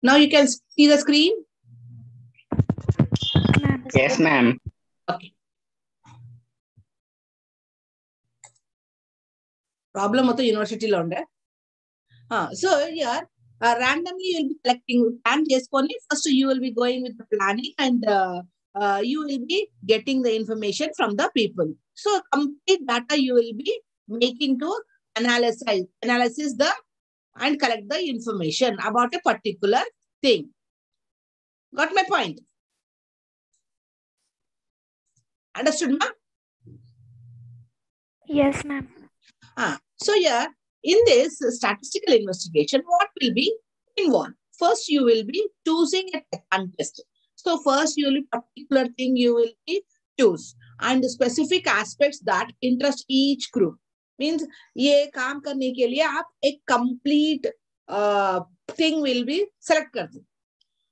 Now you can see the screen. Yes, ma'am. Okay. Problem होता university లో ఉండే. So here randomly you will be collecting plan చేసుకొని first you will be going with the planning and you will be getting the information from the people. So complete data you will be making to analysis the and collect the information about a particular thing. Got my point? Understood, ma'am? Yes, ma'am. So here, in this statistical investigation, what will be involved? First, you will be choosing a contest. So first, you will be particular thing you will be choose and the specific aspects that interest each group. Means ये काम करने के लिए आप एक complete thing will be select करते.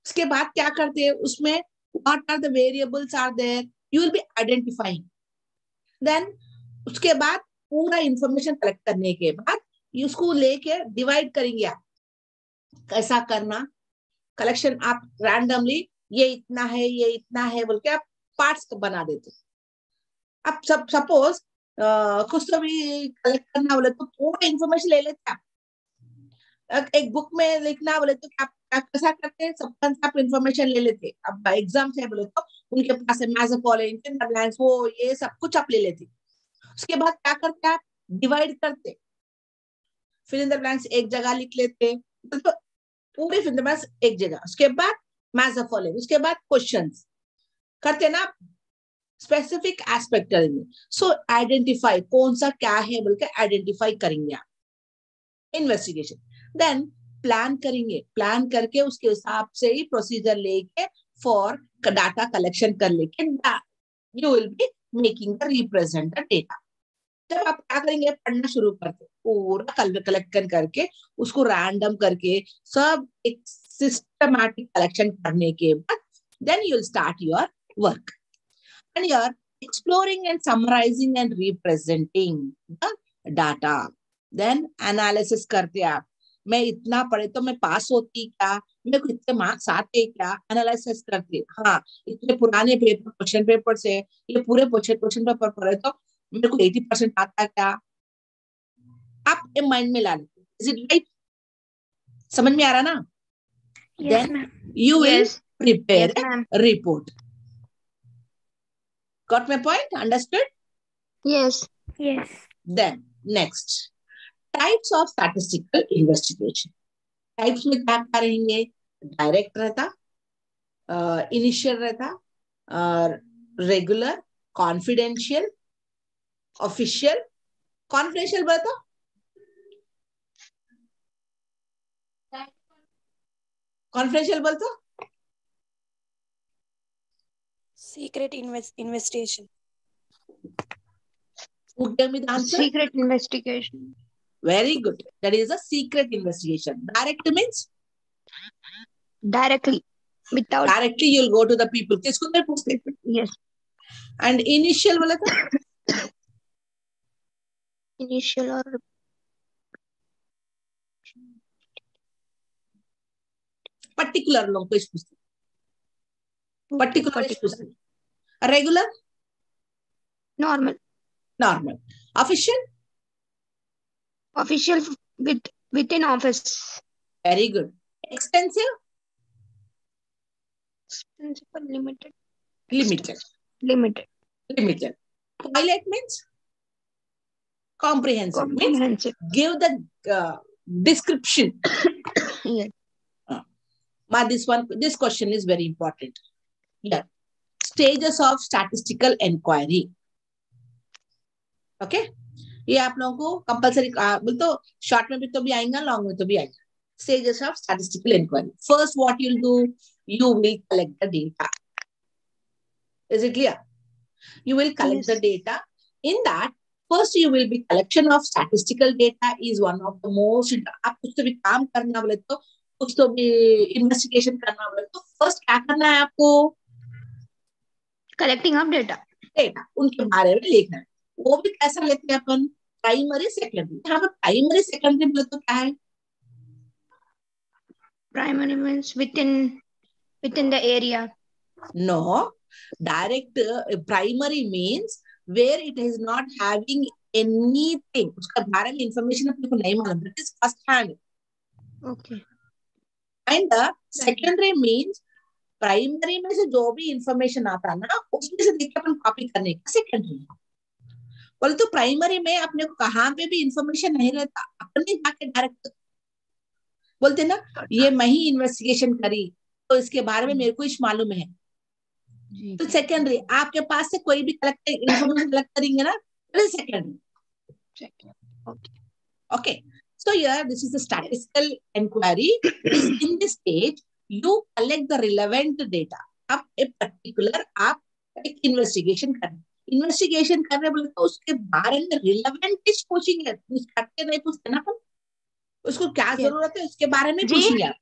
उसके बाद क्या करते हैं उसमें what are the variables are there? You will be identifying. Then उसके बाद पूरा इंफॉर्मेशन कलेक्ट करने के बाद उसको लेके डिवाइड करेंगे आप कैसा करना कलेक्शन आप रैंडमली ये इतना है बोल के आप पार्ट्स बना देते आप सब सपोज कुछ तो भी कलेक्ट करना बोले तो पूरा इंफॉर्मेशन ले लेते आप एक बुक में लिखना बोले तो आप कैसा करते हैं सब आप इंफॉर्मेशन ले लेते अब एग्जाम है बोले तो उनके पास है मैथ फॉलोइंग वो ये सब कुछ आप ले लेते उसके बाद क्या करते हैं आप डिवाइड करते फिल इन द ब्लैंक्स एक जगह लिख लेते तो पूरे फिल इन द ब्लैंक्स एक जगह उसके बाद मैथ्स ऑफ फॉलोइंग उसके बाद क्वेश्चंस करते ना स्पेसिफिक एस्पेक्ट करेंगे सो आइडेंटिफाई कौन सा क्या है बोल के आइडेंटिफाई करेंगे आप इन्वेस्टिगेशन देन प्लान करेंगे प्लान करके उसके हिसाब से ही प्रोसीजर लेके फॉर डाटा कलेक्शन कर लेके you will be making the represent the data जब आप क्या करेंगे पढ़ना शुरू करते पूरा कलेक्शन करके उसको रैंडम करके सब एक सिस्टमैटिक कलेक्शन करने के बाद then you will start your work and you are exploring and summarising and representing the data then analysis करते आप मैं इतना पढ़े तो मैं पास होती क्या मेरे को इतने मार्क्स आते क्या एनालिसिस करते हाँ इतने पुराने पेपर क्वेश्चन पेपर से ये पूरे क्वेश्चन पेपर पढ़े तो मेरे को 80% आता क्या आप ये माइंड में ला लेते इज इट राइट समझ में आ रहा ना then you will prepare a report got my point understood Yes. then next types of statistical investigation types में क्या करेंगे डायरेक्ट रहता इनिशियल रहता रेगुलर कॉन्फिडेंशियल ऑफिशियल कॉन्फिडेंशियल बता कॉन्फिडेंशियल बोलता Secret investigation. Who gave me the answer? Secret investigation. Very good. That is a secret investigation. Direct means? Directly. Without. Directly you'll go to the people. किसको मैं पूछते? Yes. And initial बोला था? Initial or particular लोग को पूछते. Particular पूछते. Regular? Normal. Normal. Official? Official within office. Very good. Extensive? Extensive or limited. Limited. Limited. Limited. Pilot means? Comprehensive. Comprehensive. Means give the description. Yes. This question is very important. Yeah. Stages of statistical inquiry. Okay. ये आप लोगों को compulsory बोल तो short में भी तो भी आएगा लॉन्ग में तो भी आएगा stages of statistical inquiry first what you'll do you will collect the data is it clear you will collect the data in that first you will be collection of statistical data is one of the most आप कुछ तो भी काम करना बोले तो कुछ तो भी इन्वेस्टिगेशन करना बोले तो फर्स्ट क्या करना है आपको collecting of data उनके बारे में लिखना है वो भी कैसा लेते हैं अपन प्राइमरी सेकेंडरी यहाँ पर प्राइमरी सेकेंडरी बोले तो क्या है Primary means within the area. No, direct primary means where it is not having anything. उसका बारे में information अपने को नहीं मालूम. That is first hand. Okay. And the secondary means primary में से जो भी information आता ना उसमें से देख के अपन copy करने का secondary. बोले तो प्राइमरी में अपने को कहाँ पे भी इंफॉर्मेशन नहीं रहता, अपने जाके डायरेक्ट बोलते ना ये मैं ही इन्वेस्टिगेशन करी तो इसके बारे में मेरे को ही मालूम है. तो सेकेंडरी आपके पास से कोई भी कलेक्ट इंफॉर्मेशन कलेक्ट करेंगे ना, secondary. Okay, so here this is the statistical inquiry. Is in this stage you collect the relevant data. आप एक पर्टिकुलर आप एक इन्वेस्टिगेशन कर रहे बोले तो उसके बारे में रिलेवेंट चीज पूछेंगे. करते नहीं पूछते ना हम, उसको क्या जरूरत है उसके बारे में पूछेंगे आप.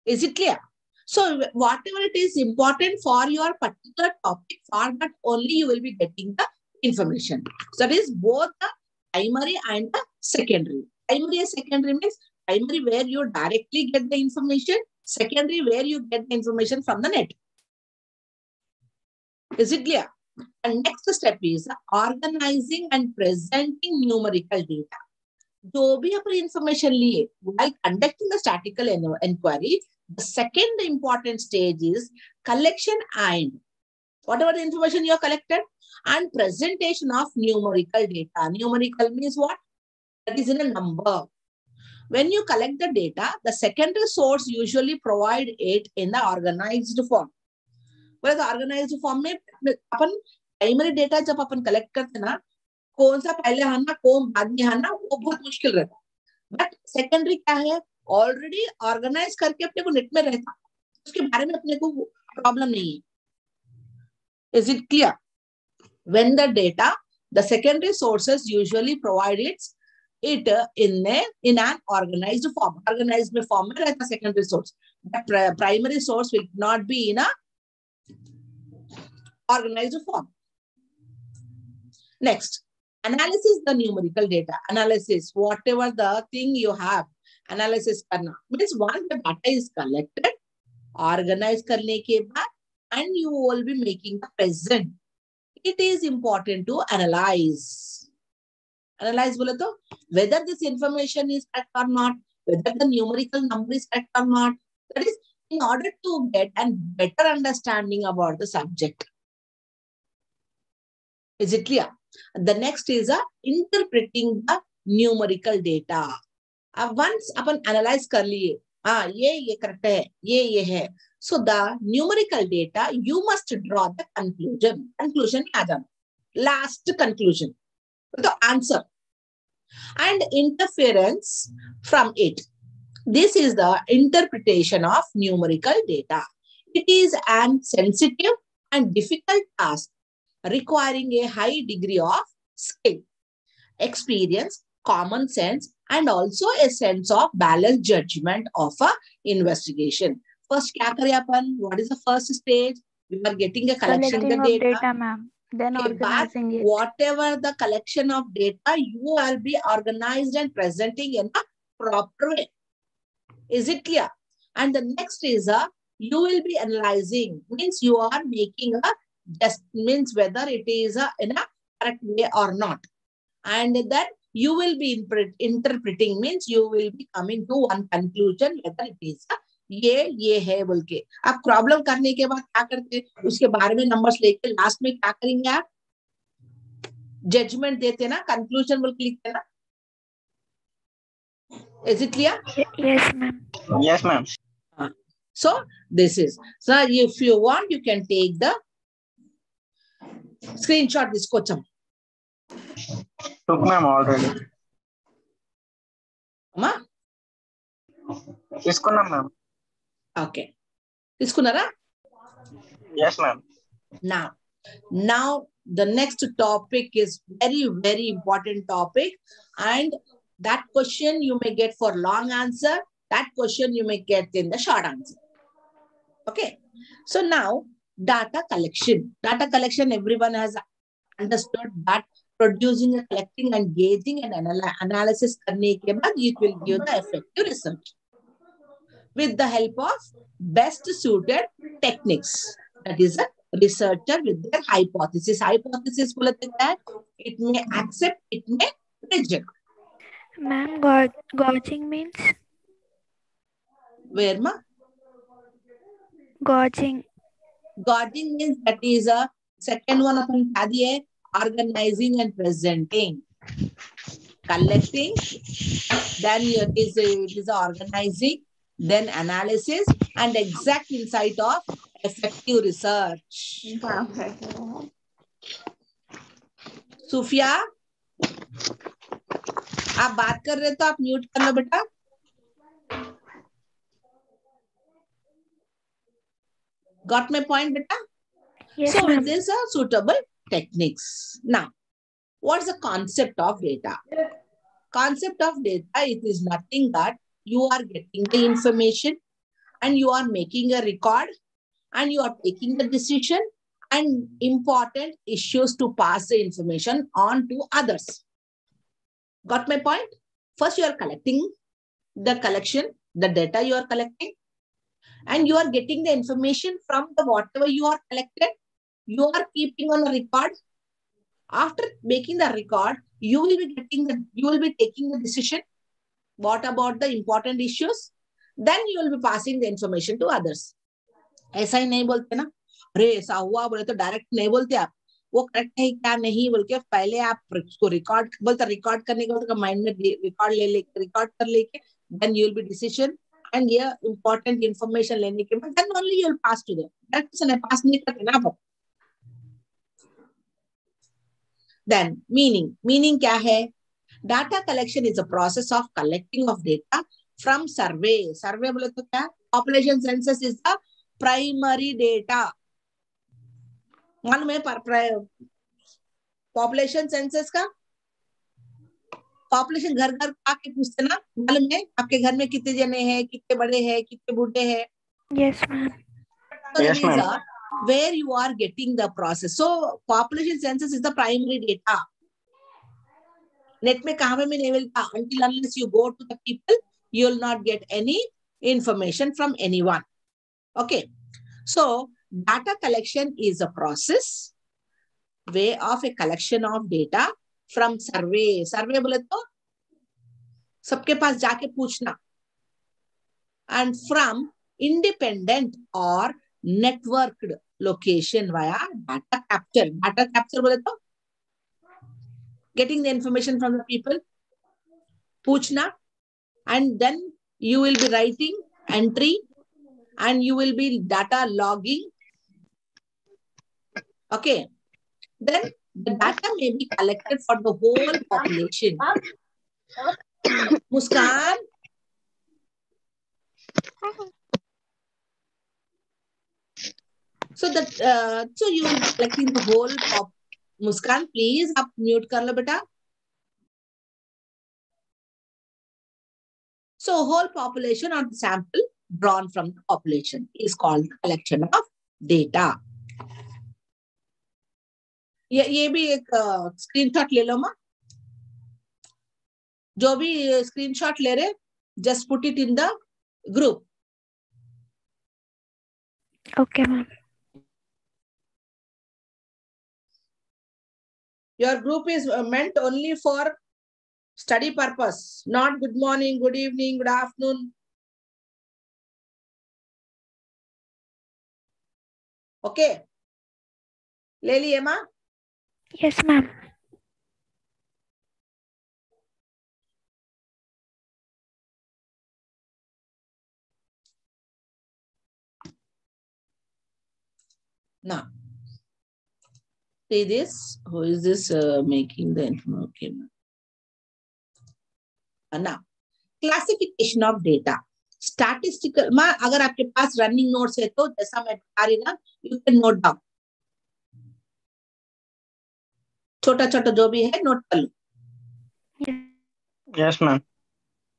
Is it clear? So whatever it is important for your particular topic, for that only you will be getting the information. So that is both the primary and the secondary. Primary and secondary means primary where you directly get the information, secondary where you get the information from the net. Is it clear? And next step is organizing and presenting numerical data. जो भी अपन information लिए while conducting the statistical inquiry, the second important stage is collection and whatever the information you have collected and presentation of numerical data. Numerical means what? That is in a number. When you collect the data, the secondary source usually provide it in the organized form. बोले तो organised form में अपन primary data जब अपन collect करते ना, कौन सा पहले आना कौन बाद में आना वो बहुत मुश्किल रहता. बट सेकेंडरी क्या है, ऑलरेडी ऑर्गेनाइज करके अपने को नेट में रहता, उसके बारे में अपने को प्रॉब्लम नहीं है. Is it clear? When the data the secondary sources usually provide it in an organized form. Organized में form में रहता secondary source. The primary source will not be in a organized form. Next, analysis the numerical data. Analysis, whatever the thing you have, analysis करना. Means once the data is collected, organize करने के बाद, and you will be making the present. It is important to analyze. Analyze बोले तो whether this information is correct or not, whether the numerical number is correct or not. That is in order to get a better understanding about the subject. Is it clear? The next is interpreting the numerical data. Once upon analyze कर लिए, ये correct है, ये है. So the numerical data, you must draw the conclusion. Conclusion में आ जाना. Last conclusion. The answer. And interference from it. This is the interpretation of numerical data. It is an sensitive and difficult task requiring a high degree of skill, experience, common sense, and also a sense of balanced judgment of a investigation. First, क्या करें अपन? What is the first stage? We are getting a collection of the data, ma'am. Then okay, organizing it. Whatever the collection of data, you will be organized and presenting in a proper way. Is it clear? And the next is you will be analyzing, means you are making a just means whether it is in a correct way or not. And then you will be interpreting, means you will be coming to one conclusion whether it is ये है बोल के. आप problem करने के बाद क्या करते, उसके बारे में नंबर्स लेके लास्ट में क्या करेंगे आप, जजमेंट देते ना, कंक्लूजन बोल के लिखते ना. Is it clear? Yes, ma'am. Yes, ma'am. So this is, so if you want you can take the screenshot this question. Took ma'am already. Ma? Iskuna ma'am. Okay. Iskunara? Yes, ma'am. Now the next topic is very, very important topic, and that question you may get for long answer. That question you may get in the short answer. Okay. So now data collection. Data collection, everyone has understood that producing, collecting, and gauging and analysis करने के बाद it will give the effective result with the help of best suited techniques. That is a researcher with their hypothesis. Hypothesis बोलते हैं it may accept, it may reject. Ma'am, gauging means? Where ma? Gauging. Gauging means that is a second one अपन क्या दिए? Organizing and presenting. Collecting, then it is organizing, then analysis and exact insight of effective research. Sufia, आप बात कर रहे तो आप mute कर लो बेटा. Got my point, beta? Yes, So ma'am. these are suitable techniques. Now, what's the concept of data? Concept of data, it is nothing that you are getting the information and you are making a record and you are taking the decision and important issues to pass the information on to others. Got my point? First, you are collecting the collection, the data you are collecting, and you are getting the information from the whatever you are collected. You are keeping on a record. After making the record, you will be taking the decision. What about the important issues? Then you will be passing the information to others. ऐसा ही नहीं बोलते ना, अरे ऐसा हुआ बोले तो direct नहीं बोलते आप, वो करेक्ट है क्या नहीं बोल के पहले आप उसको रिकॉर्ड बोलते, रिकॉर्ड करने के बाद माइंड में रिकॉर्ड कर लेके then you will be decision and ये important information लेने के बाद then only you will pass to them. Direct से नहीं पास नहीं करते ना आप. Then meaning क्या है? Data collection is a process of collecting of data from survey. Survey बोले तो क्या? Population census is the primary data. मालूम है population census का? Population घर घर आके पूछते ना, मालूम है आपके घर में कितने जने हैं, कितने बड़े हैं, कितने बूढ़े हैं? Yes, ma'am. So Yes, these ma'am. are where you are getting the process. So population census is the primary data. Net में कहाँ पे नहीं मिलता? Until unless you go to the people, you will not get any information from anyone. Okay. So data collection is a process, way of a collection of data from survey. Survey बोले तो सबके पास जाके पूछना. And from independent or networked location via data capture. Data capture बोले तो getting the information from the people, पूछना, and then you will be writing entry and you will be data logging. Okay. Then the data may be collected for the whole population. Muskan? So you will be collecting the whole Muskan, please, आप mute कर लो बेटा. So whole population or the sample drawn from the population is called the collection of data. ये भी एक screenshot ले लो माँ. जो भी स्क्रीनशॉट ले रहे, just put it in the group. Okay, ma'am. Your group is meant only for study purpose, not good morning, good evening, good afternoon. Okay. ले लिए माँ? Yes, ma'am. Now, see this. Who is this making the information? Okay. Now, classification of data. Statistical. माँ अगर आपके पास running notes है तो जैसा मैं बता रही ना, you can note down. छोटा छोटा जो भी है note कर लो. Yes, ma'am.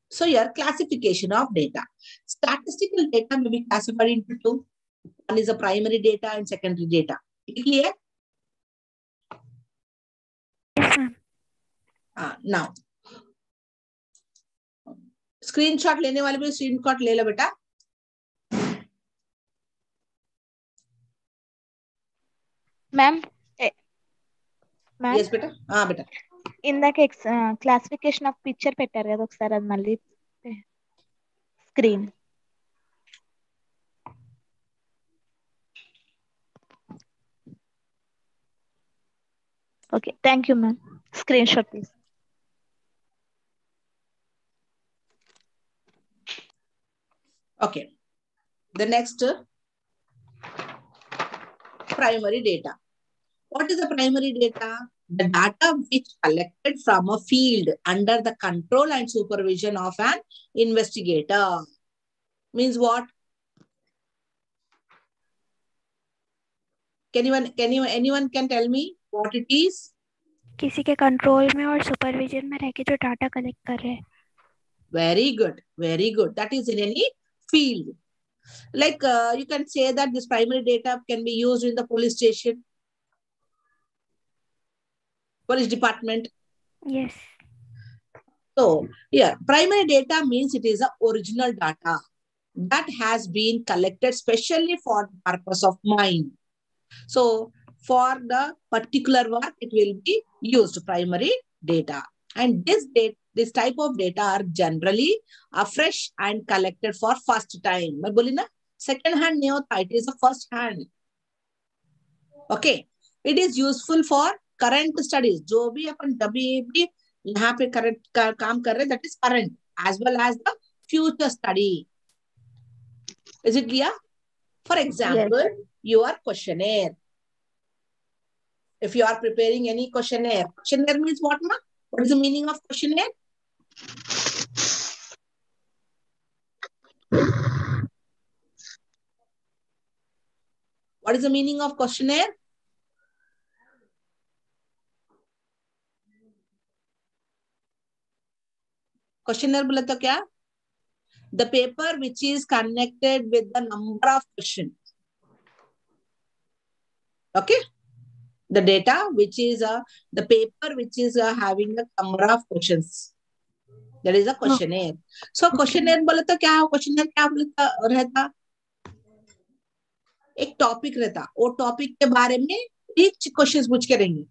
So your classification of data. Statistical data may be classified into two. One is the primary data and secondary data. Clear? Yes, ma'am. Now screenshot लेने वाले भी screenshot ले लो बेटा. मैम मैम yes बेटा. हाँ बेटा. ఇందాక classification of picture పెట్టారు కదా, ఒకసారి అది మళ్ళీ screen. Okay, thank you ma'am. Screen shot please. Okay. The next, primary data. What is the primary data? The data which collected from a field under the control and supervision of an investigator. Means what? Anyone can tell me what it is? किसी के control में और supervision में रह के जो data collect कर रहे हैं. Very good, very good. That is in any field. Like you can say that this primary data can be used in the police station, police department. Yes. So here, primary data means it is the original data that has been collected specially for the purpose of mine. So for the particular work, it will be used primary data. And this type of data are generally fresh and collected for first time. मैं बोली ना, second hand नहीं होता, it is a first hand. Okay, it is useful for current studies. जो भी अपन जभी भी यहाँ पे current काम कर रहे, that is current as well as the future study. Is it clear? For example, your questionnaire. If you are preparing any questionnaire means what, ma? What is the meaning of questionnaire? What is the meaning of questionnaire? Questionnaire बोला तो क्या? The paper which is connected with the number of questions. Okay? The data which is the paper which is having a number of questions. That is a questionnaire. So questionnaire बोला तो क्या? Questionnaire क्या बोलता रहता? एक topic रहता, वो topic के बारे में each क्वेश्चन पूछ के रहेंगे.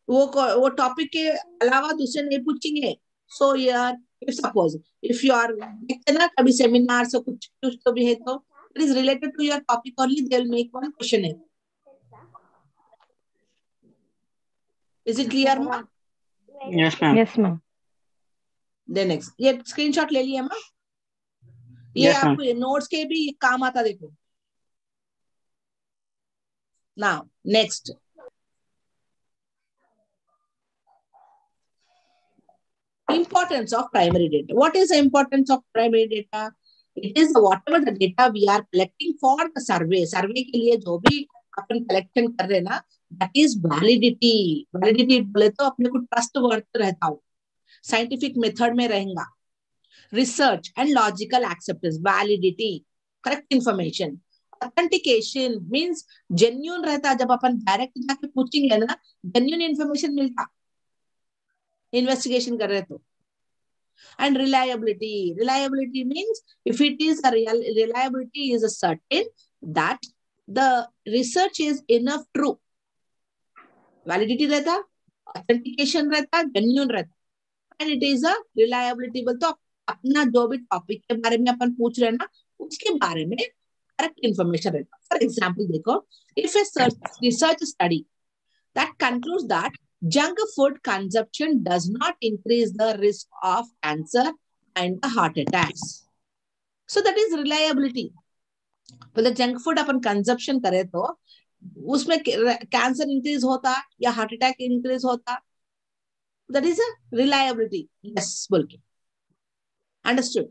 वो टॉपिक के अलावा दूसरे नहीं पूछेंगे. So यार, if suppose if you are देखते ना कभी सेमिनार से कुछ तो भी है तो it is related to your topic only, they will make one questionnaire. Is it clear, ma? Yes, ma'am. Yes, ma'am. Then next, ये स्क्रीनशॉट ले लिया, ma? ये Yes, ma'am. आपको नोट्स के भी काम आता, देखो. Now next, importance of primary data. What is the importance of primary data? It is whatever the data we are collecting for the survey. Survey के लिए जो भी अपन collection कर रहे हैं ना, that is validity. Validity बोले तो अपने को trustworthy रहता हो, scientific method में रहेगा. Research and logical acceptance. Validity, correct information. Authentication means genuine रहता. जब अपन direct जाके पूछेंगे ना, genuine information मिलता investigation कर रहे तो. And reliability. Reliability means if it is a reliability is a certain that the research is enough true. Validity रहता, authentication रहता, genuine रहता. And it is a reliability बोल तो अपना जो भी टॉपिक के बारे में अपन पूछ रहे हैं ना, उसके बारे में करेक्ट इंफॉर्मेशन रहता. फॉर एग्जाम्पल देखो, if a research study that concludes that junk food consumption does not increase the risk of cancer and the heart attacks. So that is reliability. मतलब junk food अपन consumption करें तो उसमें cancer increase होता या heart attack increase होता. That is a reliability. Yes, बोल के. Understood?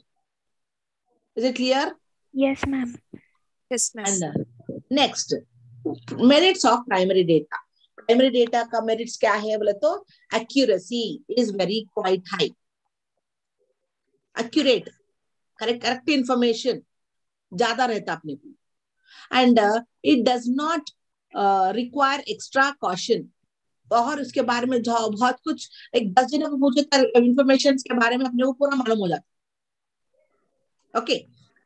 Is it clear? Yes, ma'am. Yes, ma'am. And next, merits of primary data. Primary data का merits क्या है बोले तो accuracy is very quite high. Accurate, correct information ज्यादा रहता अपने को. And it does not require extra caution, और उसके बारे में बहुत कुछ, एक 10 जनों को पूछे इंफॉर्मेशन के बारे में अपने को पूरा मालूम हो जाता। Okay,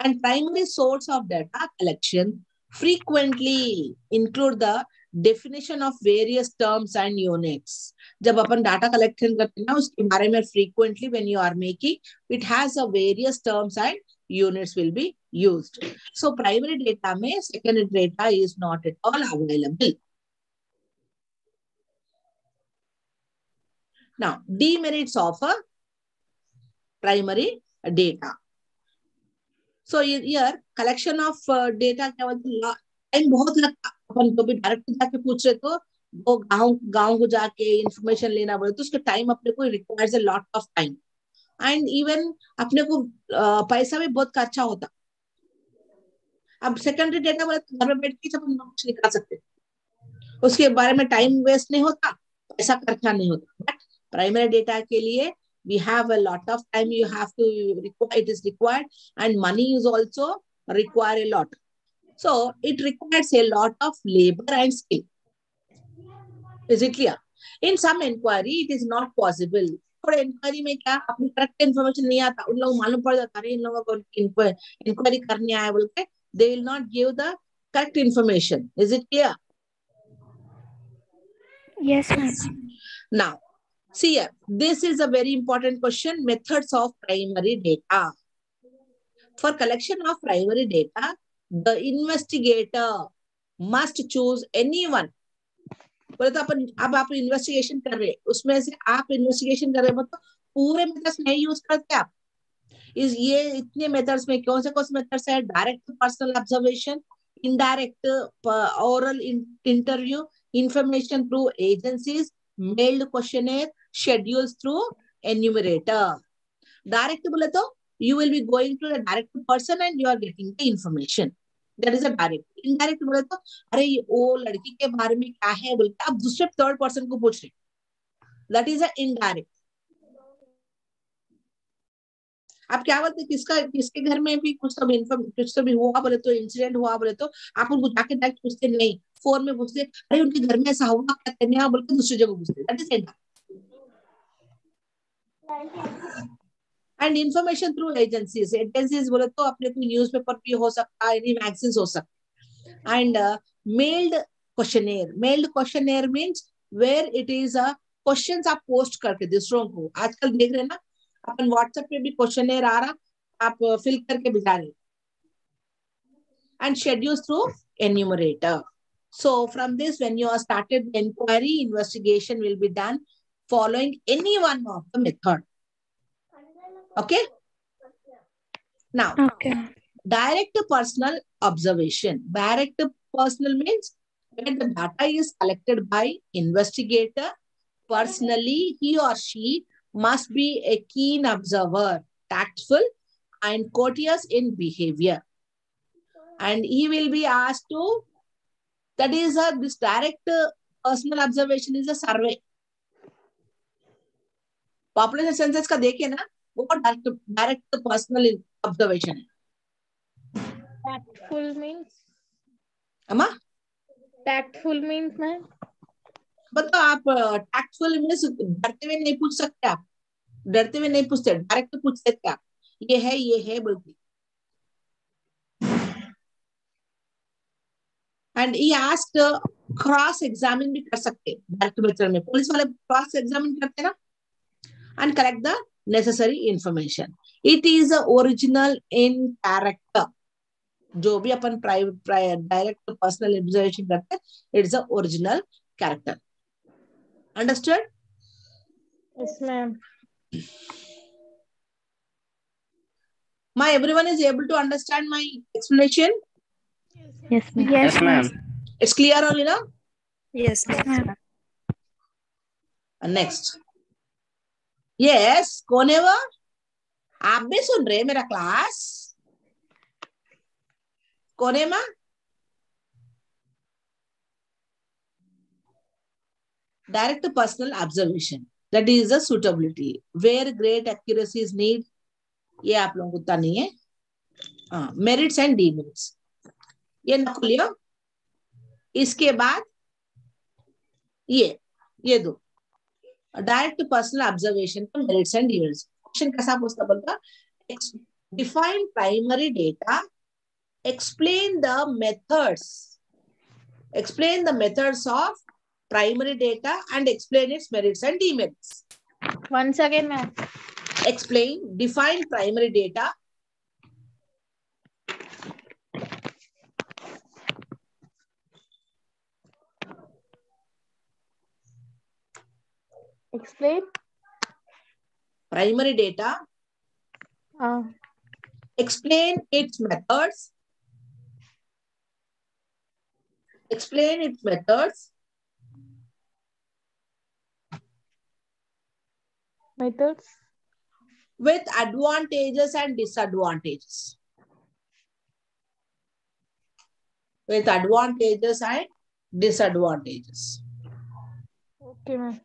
and primary source of data collection frequently include the definition of various terms and units. जब अपन डाटा कलेक्शन करते हैं ना, उसके बारे में frequently when you are making, it has a various terms and units will be used. So primary data में secondary data is not at all available. Now, demerits of a primary data. So here collection of data क्या बोलते हैं, time बहुत लगता। अपन तो भी direct जाके पूछ रहे तो वो गांव को जाके इंफॉर्मेशन लेना बोले तो उसका टाइम अपने को requires a lot of time, and even अपने को पैसा भी बहुत खर्चा होता। अब सेकेंडरी डेटा बोले तो घर में बैठ के सब नोट्स निकाल सकते, उसके बारे में टाइम वेस्ट नहीं होता, पैसा खर्चा नहीं होता। बट प्राइमरी डेटा के लिए we have a lot of time, you have to require, it is required, and money is also require a lot. So it requires a lot of labor and skill. Is it clear? In some inquiry it is not possible. थोड़े inquiry में क्या अपनी correct information नहीं आता, उन लोगों को मालूम पड़ जाता है इन लोगों को इंक्वायरी करने आया बोल के, they will not give the correct information. Is it clear? Yes, ma'am. Now see here, this is a very important question. Methods of primary data. For collection of primary data, the investigator must choose anyone. बोले तो अपन अब आप investigation कर रहे, उसमें से आप investigation कर रहे मतलब पूरे मेथड्स नहीं यूज करते आप। इस ये इतने मेथड्स में कौन से मेथड्स है? Direct personal observation, indirect oral interview, information through agencies, meld questionnaire, schedules through enumerator. Direct बोले तो you will be going to the direct person and you are getting the information. That is a direct. Indirect बोले तो अरे वो लड़की के बारे में क्या है बोल के आप दूसरे थर्ड पर्सन को पूछ रहे, that is a indirect. आप क्या बोलते, किसके घर में भी कुछ तो भी हुआ बोले तो, इंसिडेंट हुआ बोले तो आप उनको जाके डायरेक्ट पूछते नहीं, फोन में पूछते, अरे उनके घर में ऐसा हुआ क्या करने बोल के दूसरी जगह पूछते, that is indirect. And information through agencies, agencies बोले तो अपने को न्यूज़पेपर भी हो सकता है, एनी मैगजीन्स हो सकता है। And mailed questionnaire means where it is a questions आप पोस्ट करके दूसरों को, आजकल देख रहे हैं ना अपन व्हाट्सएप पे भी क्वेश्चनेयर आ रहा, आप फिल करके भिजा रहे। And schedules through enumerator. So from this, when you are started the inquiry, investigation will be done following any one of the method. Okay. Now, Okay. direct personal observation. Direct personal means when the data is collected by investigator personally, he or she must be a keen observer, tactful and courteous in behavior. And he will be asked to, that is this direct personal observation is a survey. Population census का देखिए ना, वो direct personal observation है। Tactful means? अम्मा Tactful means ma'am? बताओ आप, tactful means डरते हुए नहीं पूछ सकते, आप डरते हुए नहीं पूछते, डायरेक्ट पूछ सकते आप, ये है बोलते। एंड ये आस्क्ड क्रॉस एग्जामिन भी कर सकते डायरेक्ट मेथड में, पुलिस वाले क्रॉस एग्जामिन करते ना, and collect the necessary information. It is original in character. जो भी अपन डायरेक्ट पर्सनल ऑब्जर्वेशन करते हैं, it is a original character. Understood? Yes, ma'am. Everyone is able to understand my explanation? Yes, ma'am. Yes, Yes, ma'am. It's clear only now? Yes, ma'am. Next. Yes, कौन है वो? आप भी सुन रहे मेरा class? कौन है माँ? Direct personal observation, that is a suitability where great accuracy is need. ये आप लोगों को उतना नहीं है। merits and demerits ये ना खोलियो। इसके बाद ये दो डायरेक्ट पर्सनल ऑब्जर्वेशन का मेरिट्स एंड डिमेरिट्स. क्वेश्चन कैसा पूछता बोलता, define primary data, explain the methods of primary data and explain its merits and demerits. Once again, ma'am. Explain, define primary data. Explain. Primary data. Explain its methods. Explain its methods. Methods. With advantages and disadvantages. With advantages and disadvantages. Okay, ma'am.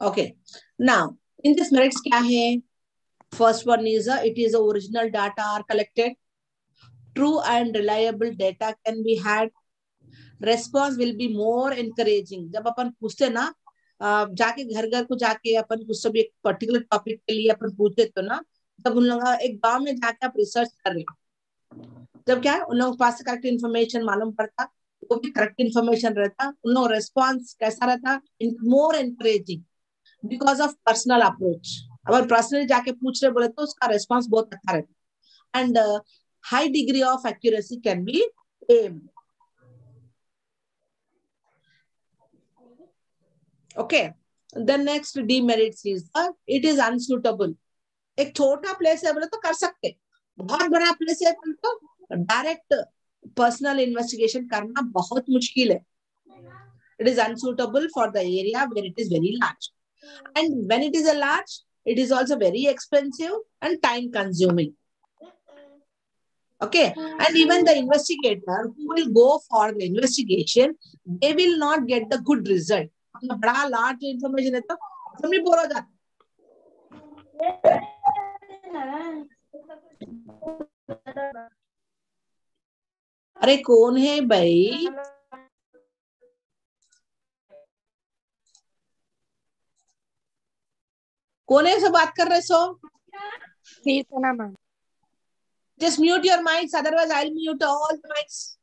Okay. Now, in this merits क्या है? First one is it is original data are collected. True and reliable data can be had. Response will be more encouraging. जब अपन पूछते ना जाके घर घर को जाके अपन कुछ सब एक पर्टिकुलर टॉपिक के लिए अपन पूछते तो ना, तब उन लोगों एक गांव में जाके आप रिसर्च कर रहे हो, जब क्या है उन लोगों के पास करेक्ट इन्फॉर्मेशन मालूम पड़ता, वो भी करेक्ट इन्फॉर्मेशन रहता, उन लोगों रेस्पॉन्स कैसा रहता, more encouraging because of personal approach. अगर पर्सनली जाके पूछ रहे बोले तो उसका रेस्पॉन्स बहुत अच्छा रहता. And high degree of accuracy can be aimed. Okay. The next demerits is it is unsuitable. एक छोटा प्लेस है बोले तो कर सकते, बहुत बड़ा प्लेस है तो डायरेक्ट पर्सनल इन्वेस्टिगेशन करना बहुत मुश्किल है. It is unsuitable for the area where it is very large. And when it is a large, it is also very expensive and time consuming. Okay. And even the investigator who will go for the investigation, they will not get the good result. बड़ा large information है तो समझ bore हो जाता. अरे कौन है भाई? कौन है से बात कर रहे सो? कीर्तना ma'am. Just mute your mics, otherwise I'll mute all the mics.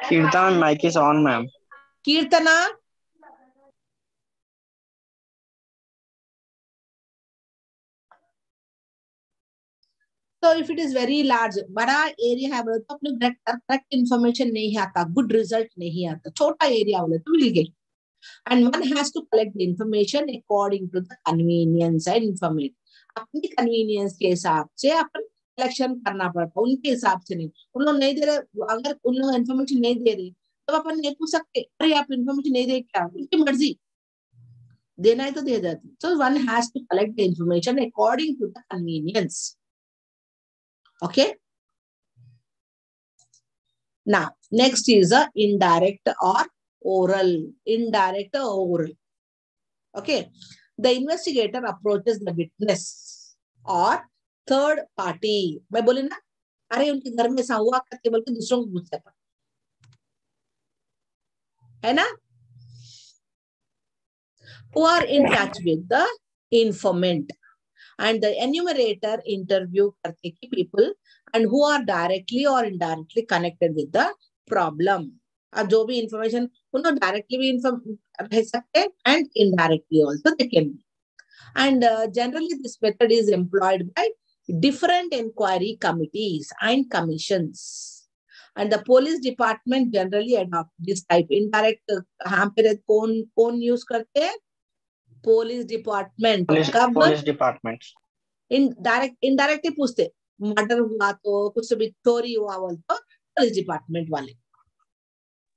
Kirtan mic is on, ma'am. Kirtana. So if it is very large, बड़ा एरिया है बोले तो अपने करेक्ट इन्फॉर्मेशन नहीं आता, गुड रिजल्ट नहीं आता. छोटा एरिया बोले तो मिल गई. And one has to collect the information according to the convenience and information. अपनी convenience के हिसाब से अपन कलेक्शन करना पड़ता, उनके हिसाब से नहीं. उन लोग नहीं दे रहे, अगर उन लोग इन्फॉर्मेशन नहीं दे रहे तो अपन नहीं पूछ सकते, अरे आप इन्फॉर्मेशन नहीं दे क्या, उनकी मर्जी, देना है तो दे देते. So one has to collect the information according to the convenience. Okay. Now next is a indirect or oral. Indirect or oral. Okay. The investigator approaches the witness or third party. मैं बोले ना, अरे उनके घर में ऐसा हुआ करके बोल के दूसरों को पूछता है ना, who are in touch with the informant. And the enumerator interview करते की people and who are directly or indirectly connected with the problem. अब जो भी information उन्होंने directly भी रह सकते and indirectly also they can be. And generally this method is employed by different inquiry committees and commissions. And the police department generally adopt this type. Indirect यहाँ पे कौन use करते हैं? Police department. Police department. Indirect पूछते, murder हुआ तो कुछ भी चोरी हुआ बोल तो पुलिस डिपार्टमेंट वाले.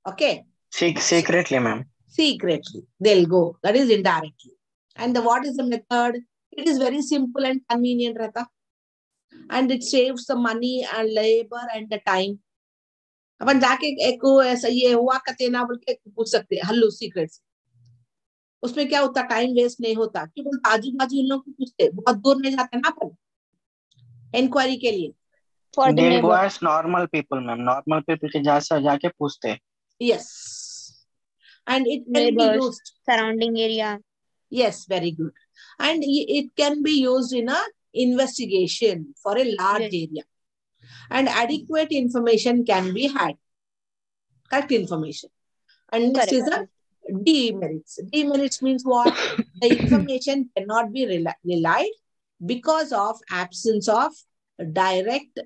Okay. Secretly, ma'am. Secretly they'll go. That is indirectly. And what is the method? It is very simple and convenient, रहता. And it saves the money and labor and the time. अपन जाके एक को ऐसा ये हुआ कहते ना बोल के पूछ सकते हैं हल्लू सीक्रेट से. उसमें क्या होता, टाइम वेस्ट नहीं होता. क्योंकि आजू बाजू इन लोग को पूछते, बहुत दूर नहीं जाते ना अपन इंक्वायरी के लिए. For the They'll go neighbor. as normal people, ma'am. Normal people के जाके पूछते हैं. Yes. And it can be Neighbors, used. surrounding area. Yes, very good. And it can be used in a investigation for a large Yes. area. And adequate information can be had. Correct information. And next is the demerits. Demerits means what? The information cannot be relied because of absence of direct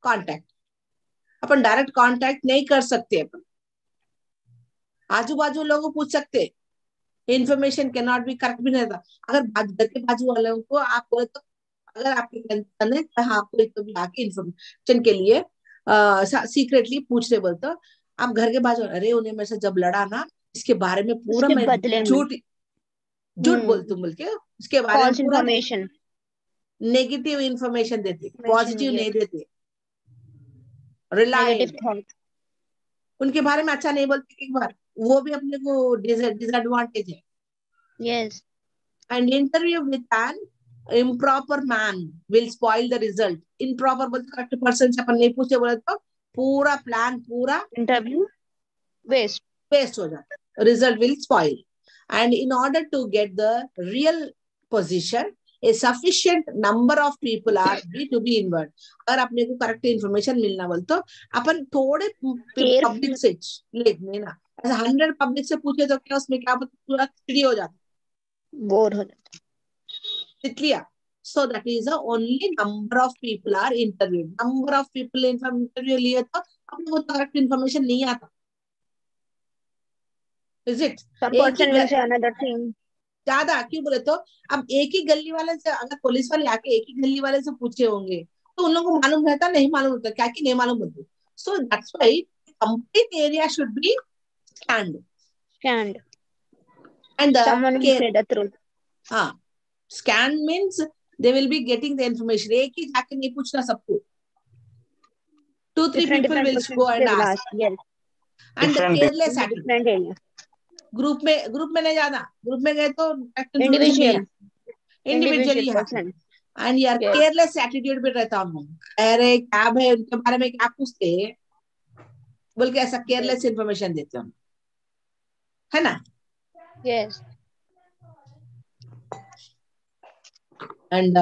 contact. Upon direct contact नहीं कर सकते. अपन आजू बाजू लोगों को पूछ सकते, information can not be correct भी नहीं रहता. अगर घर के बाजू वालों को आप बोले तो अगर आपके कंसर्न है तो हाँ कोई तो भी आके इंफॉर्मेशन के लिए सीक्रेटली पूछ रहे बोलते, आप घर के बाजू अरे उन्हें मेरे से जब लड़ा ना इसके बारे में पूरा मैं झूठ बोलती हूँ बोल के उसके बारे में पूरा नेगेटिव इंफॉर्मेशन देते, पॉजिटिव नहीं देते. रिलायबल उनके बारे में अच्छा नहीं बोलते एक बार, वो भी अपने को डिसएडवांटेज है. Yes. And interview with an improper man will spoil the result. Improper बोलते करेक्ट पर्सन से अपन नहीं पूछे बोले तो पूरा प्लान पूरा Interview waste हो जाता. Result will spoil. And in order to get the real position, a sufficient number of people are to be involved. अगर अपने को करेक्ट इन्फॉर्मेशन मिलना बोल तो अपन थोड़े पब्लिक से लेने ना, ऐसा 100 पब्लिक से पूछे तो क्या उसमें क्या पूरा चिड़ी हो जाता, बोर हो जाता. clear? So that is the only number of people are interviewed. Number of people interview लिए तो अपने को करेक्ट इन्फॉर्मेशन नहीं आता. Is it? Some person will say another thing. ज्यादा क्यों बोले तो अब एक ही गली वाले से अगर पुलिस वाले आके एक ही गली वाले से पूछे होंगे तो उन लोगों को मालूम रहता, नहीं मालूम होता, क्या कि नहीं मालूम होता. So that's why complete area should be scanned. And someone will say the truth. Scan means they will be getting the information. एक ही जाके नहीं पूछना सबको. 2-3 people will go and ask. Yes. And the careless attitude. Group में नहीं जाना. Group में गए तो इंडिविजुअली एंड यार केयरलेस एटीट्यूड पे रहता हूँ. अरे क्या है उनके बारे में क्या पूछते बोल के ऐसा केयरलेस इंफॉर्मेशन देते हूँ, है ना. Yes. And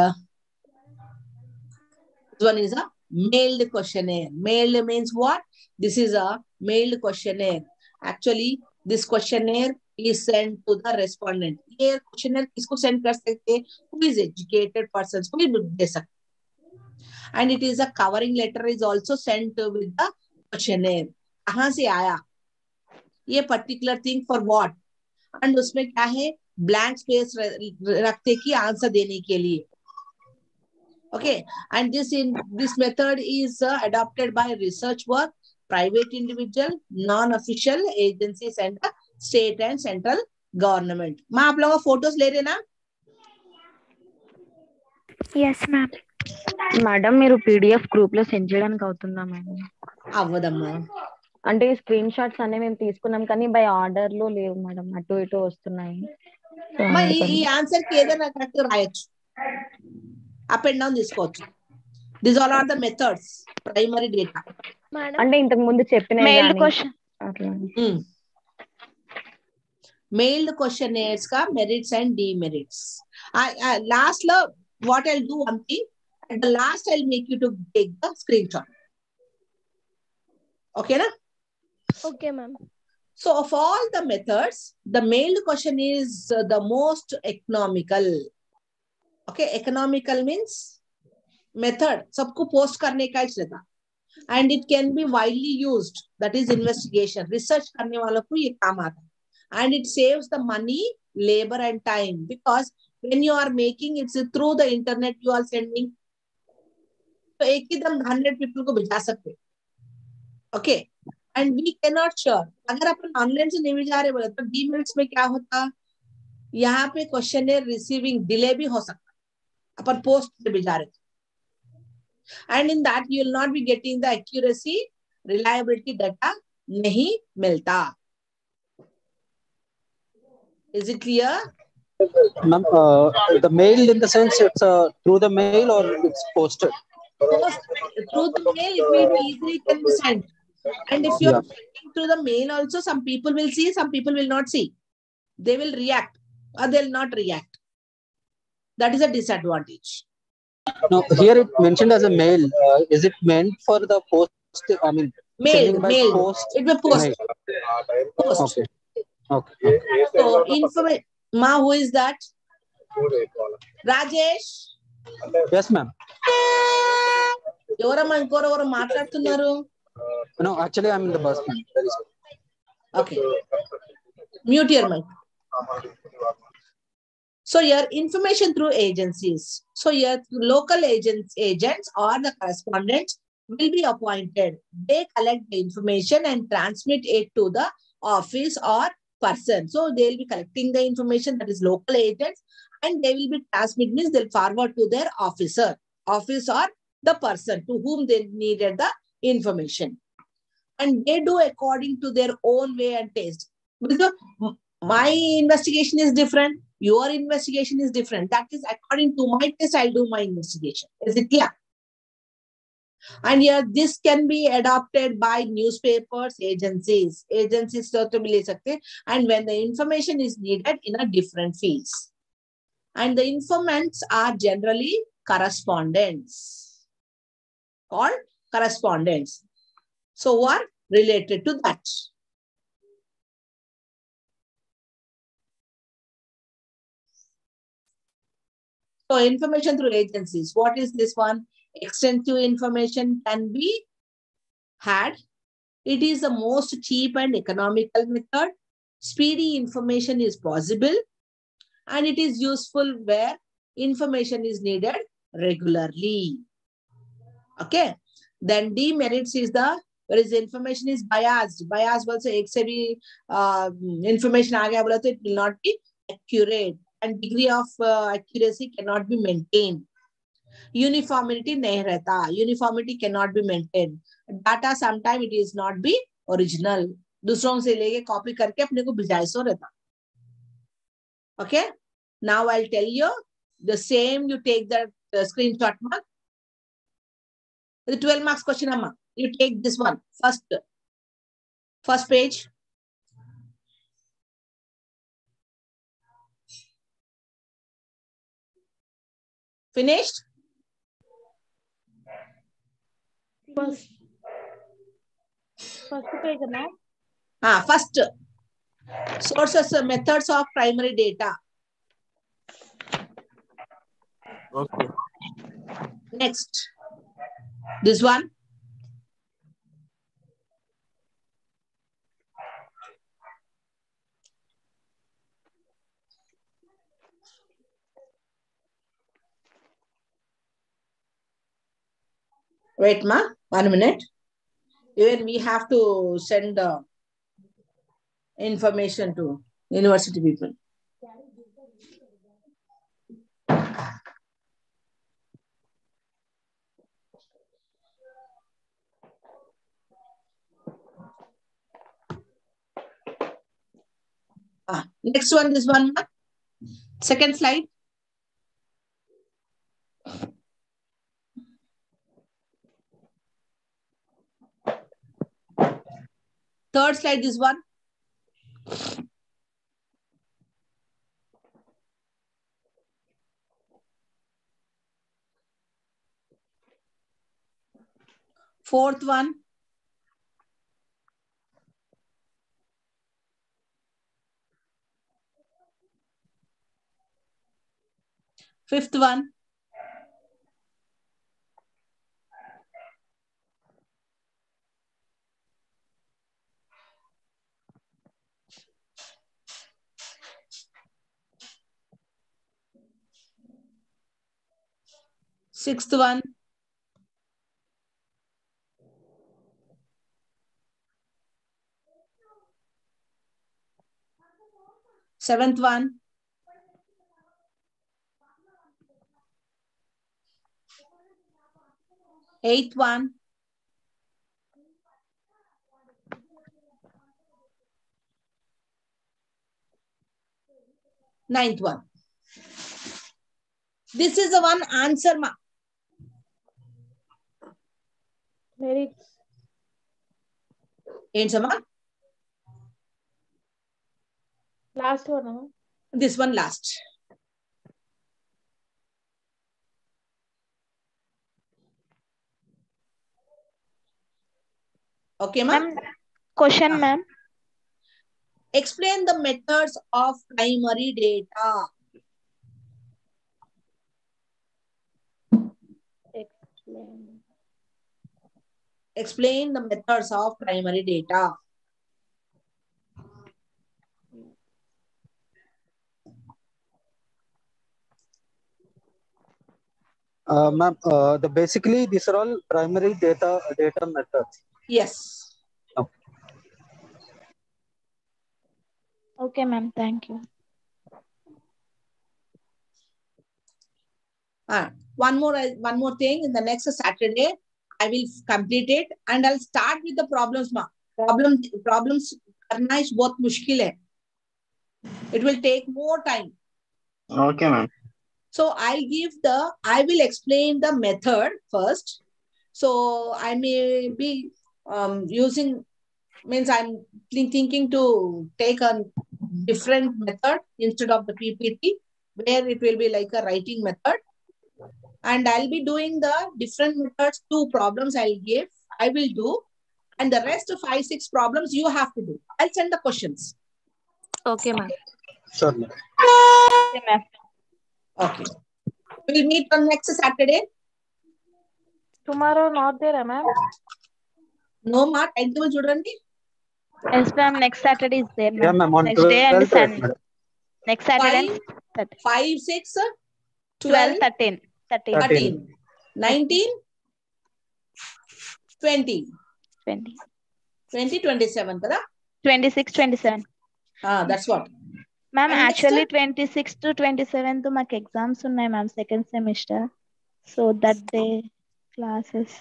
this one is a mailed questionnaire. Mailed means what? This is a mailed questionnaire. Actually, this questionnaire is sent to the respondent. ये questionnaire किसको send कर सकते हैं? Who is educated persons को भी दे सकते. And it is a covering letter is also sent with the questionnaire. कहाँ से आया? ये particular thing for what? And उसमें क्या है? Blank space रखते कि आंसर देने के लिए. Okay, and this method is adopted by research work, private individual, non-official agencies and state and central government. माँ आप लोगों फोटोज ले रहे ना? Yes, ma'am. మేడం మీరు పీడిఎఫ్ గ్రూప్ లో సెండ్ చేయడానికి అవుతుందా మేడం? అవ్వదమ్మా. అంటే స్క్రీన్ షాట్స్ అనే మేము తీసుకున్నాం కానీ బై ఆర్డర్ లో లేవు మేడం, అటు ఇటు వస్తున్నాయి. ఈ ఆన్సర్ కి ఏదైనా కరెక్ట్ రాయొచ్చు, అప్ అండ్ డౌన్ తీసుకోవచ్చు. These all are the methods, primary data. అంటే ఇంతకు ముందు చెప్పిన mailed questionnaires ka merits and demerits. Last lo what I'll do one thing, at the last I'll make you to take the screenshot. Okay na? Okay ma'am. So of all the methods, the mailed question is the most economical. Okay, economical means method सबको post करने का ही रहता. And it can be widely used, that is investigation, research करने वालों को ये काम आता. And it saves the money, labor and time, because when you are making it through the internet, you are sending, तो एक ही दम 100 people को भेजा सकते. Okay and we can not sure अगर अपन ऑनलाइन से नहीं भी जा रहे बोले तो डीमेल्स में क्या होता यहाँ पे क्वेश्चन रिसीविंग डिले भी हो सकता अपन पोस्ट से भी जा रहे and in that you will not be getting the accuracy reliability data नहीं मिलता is it clear Ma'am, the mail in the sense it's through the mail or it's posted? post through the mail it will be easily can be sent and if you are Yeah. sending through the mail also some people will see some people will not see they will react or they'll not react that is a disadvantage No, here it mentioned as a mail. Is it meant for the post? I mean, sending by mail post. it will post Mail. post Okay. Okay. so information ma who is that rajesh Yes, ma'am. ఎవరమ్మా ఇంకోరెవరు మాట్లాడుతున్నారు No, actually, I'm in the bus, ma'am. Very sorry. okay mute your mic so your information through agencies so your local agents or the correspondents will be appointed they collect the information and transmit it to the office or person so they will be collecting the information that is local agents and they will be transmitting means they'll forward to their office or the person to whom they needed the information and they do according to their own way and taste because my investigation is different your investigation is different that is according to my taste I'll do my investigation is it clear and here this can be adopted by newspapers agencies तो मिल सकते and when the information is needed in a different fields and the informants are generally correspondents called correspondents so what related to that so information through agencies what is this one extensive information can be had it is the most cheap and economical method speedy information is possible and it is useful where information is needed regularly okay then demerits is the whereas information is biased also एक से भी information आ गया बोला तो it will not be accurate and degree of accuracy cannot be maintained uniformity नहीं रहता uniformity cannot be maintained data sometime it is not be original दूसरों से लेके कॉपी करके अपने को भिजाए सो रहता okay now I'll tell you the same you take the screenshot mark the 12 marks question amma you take this one first page finished First page, ma'am. first sources methods of primary data Okay. next this one wait ma 1 minute even we have to send information to university people next one this one ma. Second slide third slide this one fourth one fifth one sixth one Seventh one. Eighth one. Ninth one. This is the one answer, ma. Lyrics. Answer, ma. Last one, huh? This one last. Okay, ma. Question, ma'am. Explain the methods of primary data. Explain. Explain the methods of primary data. Ma'am, basically these are all primary data methods. Yes. Okay. Okay, ma'am. Thank you. One more thing. In the next Saturday, I will complete it and I'll start with the problems, ma. Problems karna is bahut mushkil hai. It will take more time. Okay, ma'am. So I will explain the method first. So I may be using, means I'm thinking to take a different method instead of the PPT, where it will be like a writing method. And I'll be doing the different methods, 2 problems I will do. And the rest of 5, 6 problems you have to do. I'll send the questions. Okay, ma'am. Sure, ma'am. Okay, ma'am. Okay. We'll meet on next Saturday. Tomorrow not there, ma'am? No, ma. Timetable chudandi. Yes, ma'am. Next Saturday is there, Yeah, ma'am. ma'am. On Next day and 12th, Sunday. madam. Next Saturday 5, and 5, 6, 12, 12, 13. 13, 19, 20, 20. 20, 27, kada? 26, 27. That's what. Ma'am, And next? actually 26 to 27 to మాకు exams ఉన్నాయి ma'am second semester so that day classes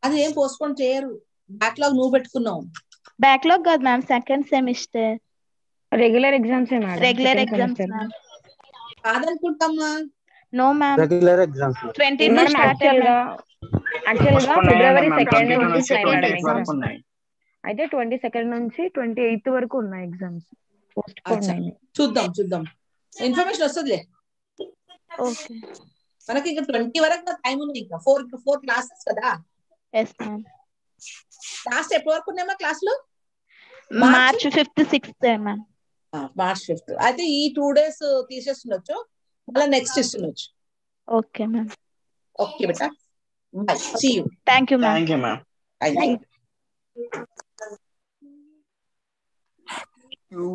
అది ఏం postpone చేయరు. Backlog నువ్వు పెట్టుకున్నావు. Backlog కాదు ma'am second semester regular exams regular exams ma'am కాదనుకుంటామా. No ma'am Regular exams. 22 start actual గా ఫిబ్రవరి 2nd నుంచి ఉన్నాయి మేడం 28 వరకు ఎగ్జామ్స్ ఉన్నాయి. అయితే 22nd నుంచి 28th వరకు ఉన్నాయి ఎగ్జామ్స్ పోస్ట్ పోన్ అయినాయి. చూద్దాం ఇన్ఫర్మేషన్ వస్తుందిలే. ఓకే మనకి ఇంకా 20 వరకు టైం ఉంది. ఇంకా 4 క్లాసెస్ కదా. ఎస్ మ్యామ్ లాస్ట్ ఎప్పటి వరకు ఉన్నాయమ్మా క్లాసులు? March 5th 6th ma'am. March 5th. అయితే ఈ 2 days తీసేస్తుండొచ్చు, మళ్ళీ నెక్స్ట్ ఇస్తుండొచ్చు. Okay ma'am. ఓకే బేటా, bye, see you. Thank you ma'am. Thank you ma'am. Bye. You